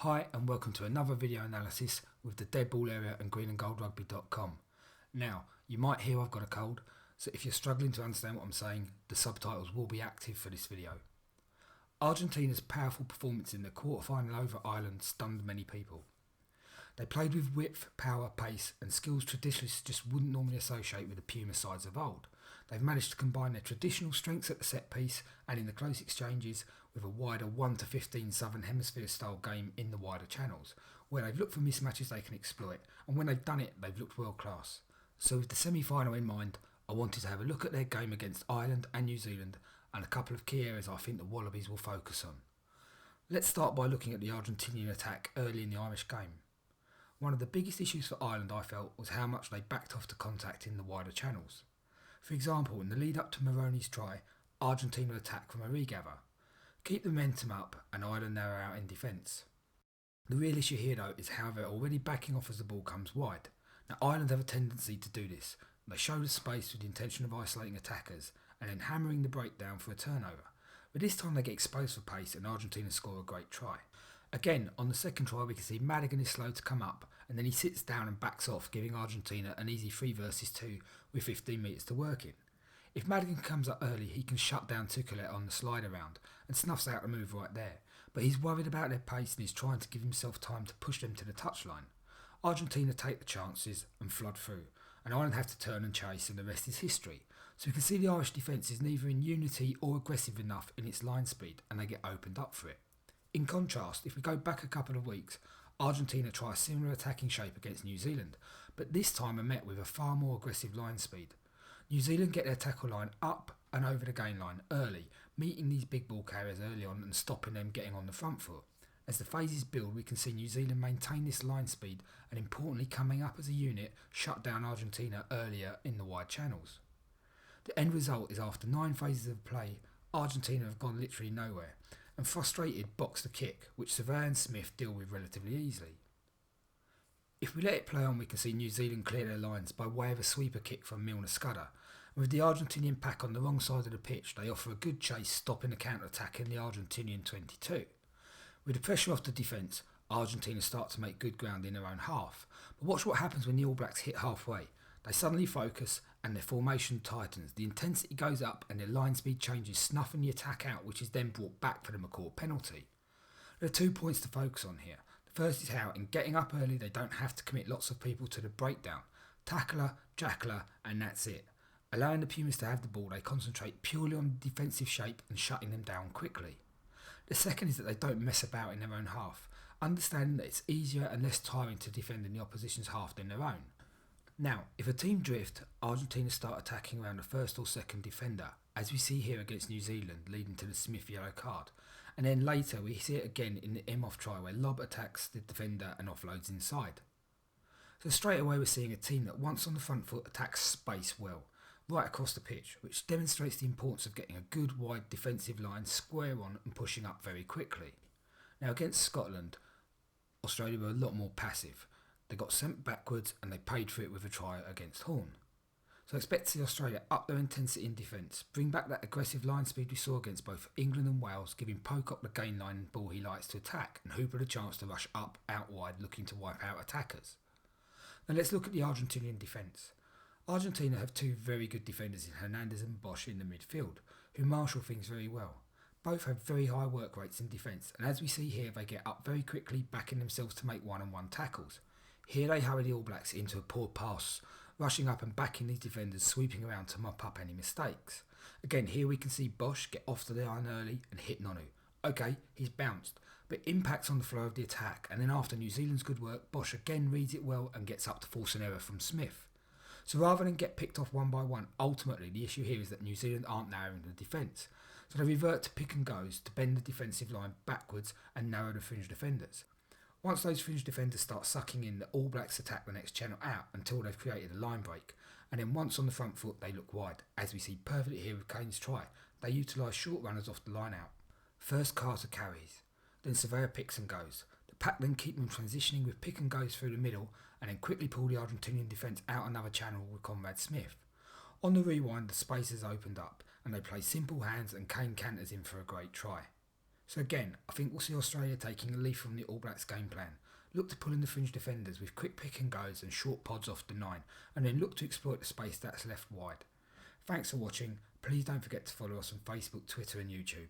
Hi and welcome to another video analysis with the Dead Ball Area and greenandgoldrugby.com. Now, you might hear I've got a cold, so if you're struggling to understand what I'm saying, the subtitles will be active for this video. Argentina's powerful performance in the quarter-final over Ireland stunned many people. They played with width, power, pace and skills traditionalists just wouldn't normally associate with the Puma sides of old. They've managed to combine their traditional strengths at the set piece and in the close exchanges with a wider 1-15 Southern Hemisphere style game in the wider channels, where they've looked for mismatches they can exploit, and when they've done it, they've looked world class. So with the semi-final in mind, I wanted to have a look at their game against Ireland and New Zealand and a couple of key areas I think the Wallabies will focus on. Let's start by looking at the Argentinian attack early in the Irish game. One of the biggest issues for Ireland, I felt, was how much they backed off to contact in the wider channels. For example, in the lead up to Moroni's try, Argentina attacked from a regather. Keep the momentum up and Ireland narrow out in defence. The real issue here though is how they're already backing off as the ball comes wide. Now Ireland have a tendency to do this. They show the space with the intention of isolating attackers and then hammering the breakdown for a turnover. But this time they get exposed for pace and Argentina score a great try. Again, on the second try we can see Madigan is slow to come up and then he sits down and backs off, giving Argentina an easy 3 versus 2 with 15 metres to work in. If Madigan comes up early, he can shut down Tuchel on the slide around and snuffs out a move right there, but he's worried about their pace and is trying to give himself time to push them to the touchline. Argentina take the chances and flood through, and Ireland have to turn and chase, and the rest is history. So we can see the Irish defence is neither in unity or aggressive enough in its line speed, and they get opened up for it. In contrast, if we go back a couple of weeks, Argentina try a similar attacking shape against New Zealand, but this time are met with a far more aggressive line speed. New Zealand get their tackle line up and over the gain line early, meeting these big ball carriers early on and stopping them getting on the front foot. As the phases build, we can see New Zealand maintain this line speed and importantly coming up as a unit, shut down Argentina earlier in the wide channels. The end result is after 9 phases of play, Argentina have gone literally nowhere and frustrated box the kick, which Surveyor and Smith deal with relatively easily. If we let it play on, we can see New Zealand clear their lines by way of a sweeper kick from Milner Scudder. And with the Argentinian pack on the wrong side of the pitch, they offer a good chase, stopping the counter-attack in the Argentinian 22. With the pressure off the defence, Argentina start to make good ground in their own half. But watch what happens when the All Blacks hit halfway. They suddenly focus and their formation tightens. The intensity goes up and their line speed changes, snuffing the attack out, which is then brought back for the McCourt penalty. There are 2 points to focus on here. The first is how, in getting up early, they don't have to commit lots of people to the breakdown. Tackler, jackler, and that's it. Allowing the Pumas to have the ball, they concentrate purely on the defensive shape and shutting them down quickly. The second is that they don't mess about in their own half, understanding that it's easier and less tiring to defend in the opposition's half than their own. Now, if a team drift, Argentina start attacking around the first or second defender, as we see here against New Zealand, leading to the Smith yellow card. And then later we see it again in the Imhoff try where Lobb attacks the defender and offloads inside. So straight away we're seeing a team that once on the front foot attacks space well, right across the pitch, which demonstrates the importance of getting a good wide defensive line square on and pushing up very quickly. Now against Scotland, Australia were a lot more passive. They got sent backwards and they paid for it with a try against Horn. So expect to see Australia up their intensity in defence, bring back that aggressive line speed we saw against both England and Wales, giving Pocock the gain line ball he likes to attack and Hooper the chance to rush up, out wide looking to wipe out attackers. Now let's look at the Argentinian defence. Argentina have 2 very good defenders in Hernandez and Bosch in the midfield, who marshal things very well. Both have very high work rates in defence, and as we see here they get up very quickly, backing themselves to make one-on-one tackles. Here they hurry the All Blacks into a poor pass, rushing up and backing these defenders, sweeping around to mop up any mistakes. Again, here we can see Bosch get off the line early and hit Nonu. Okay, he's bounced, but impacts on the flow of the attack, and then after New Zealand's good work, Bosch again reads it well and gets up to force an error from Smith. So rather than get picked off one by one, ultimately the issue here is that New Zealand aren't narrowing the defence. So they revert to pick and goes to bend the defensive line backwards and narrow the fringe defenders. Once those fringe defenders start sucking in, the All Blacks attack the next channel out until they've created a line break, and then once on the front foot they look wide, as we see perfectly here with Kane's try. They utilise short runners off the line out. First Carter carries, then Surveyor picks and goes. The pack then keep them transitioning with pick and goes through the middle and then quickly pull the Argentinian defence out another channel with Conrad Smith. On the rewind the space has opened up and they play simple hands and Kane canters in for a great try. So again, I think we'll see Australia taking a leaf from the All Blacks game plan. Look to pull in the fringe defenders with quick pick and goes and short pods off the 9, and then look to exploit the space that's left wide. Thanks for watching. Please don't forget to follow us on Facebook, Twitter and YouTube.